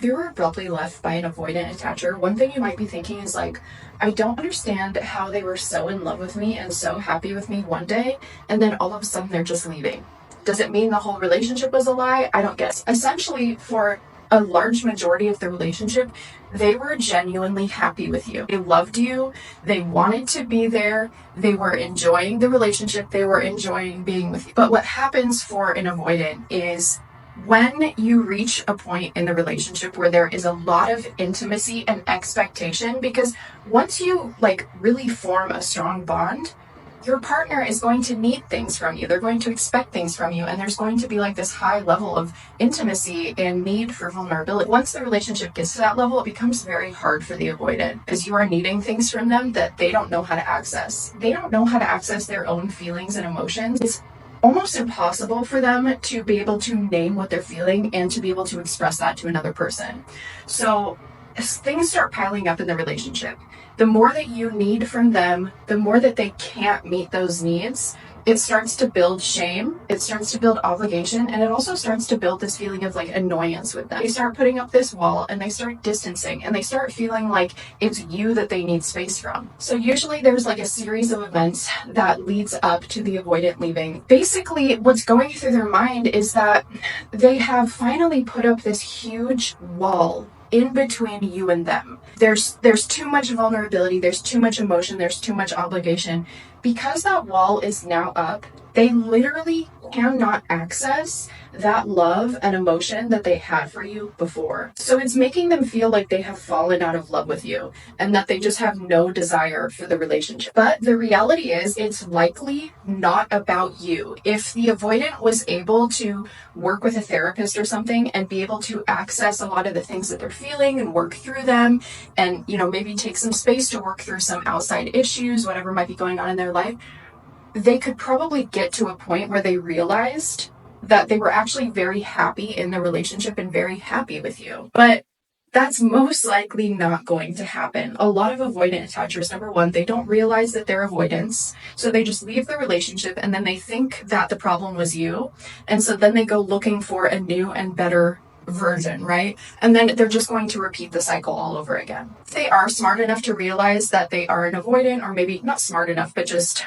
you were abruptly left by an avoidant attacher, one thing you might be thinking is like, I don't understand how they were so in love with me and so happy with me one day, and then all of a sudden they're just leaving. Does it mean the whole relationship was a lie? I don't guess. Essentially, for a large majority of the relationship, they were genuinely happy with you. They loved you. They wanted to be there. They were enjoying the relationship. They were enjoying being with you. But what happens for an avoidant is when you reach a point in the relationship where there is a lot of intimacy and expectation, because once you really form a strong bond, your partner is going to need things from you. They're going to expect things from you. And there's going to be this high level of intimacy and need for vulnerability. Once the relationship gets to that level, it becomes very hard for the avoidant because you are needing things from them that they don't know how to access. They don't know how to access their own feelings and emotions. It's almost impossible for them to be able to name what they're feeling and to be able to express that to another person. So as things start piling up in the relationship, the more that you need from them, the more that they can't meet those needs, it starts to build shame, it starts to build obligation, and it also starts to build this feeling of annoyance with them. They start putting up this wall and they start distancing and they start feeling like it's you that they need space from. So usually there's a series of events that leads up to the avoidant leaving. Basically, what's going through their mind is that they have finally put up this huge wall in between you and them. There's too much vulnerability, there's too much emotion, there's too much obligation. Because that wall is now up, they literally cannot access that love and emotion that they had for you before. So it's making them feel like they have fallen out of love with you and that they just have no desire for the relationship. But the reality is it's likely not about you. If the avoidant was able to work with a therapist or something and be able to access a lot of the things that they're feeling and work through them and, maybe take some space to work through some outside issues, whatever might be going on in their life, they could probably get to a point where they realized that they were actually very happy in the relationship and very happy with you. But that's most likely not going to happen. A lot of avoidant attachers, number one, they don't realize that they're avoidants. So they just leave the relationship and then they think that the problem was you. And so then they go looking for a new and better version, right? And then they're just going to repeat the cycle all over again. If they are smart enough to realize that they are an avoidant, or maybe not smart enough, but just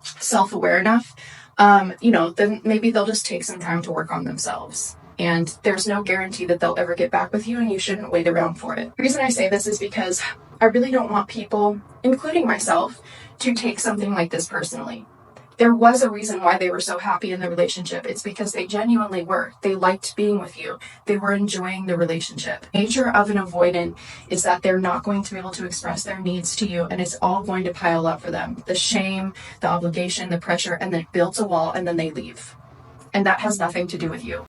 self-aware enough, then maybe they'll just take some time to work on themselves. And there's no guarantee that they'll ever get back with you, and you shouldn't wait around for it. The reason I say this is because I really don't want people, including myself, to take something like this personally. There was a reason why they were so happy in the relationship. It's because they genuinely were. They liked being with you. They were enjoying the relationship. The nature of an avoidant is that they're not going to be able to express their needs to you, and it's all going to pile up for them. The shame, the obligation, the pressure, and then it builds a wall, and then they leave. And that has nothing to do with you.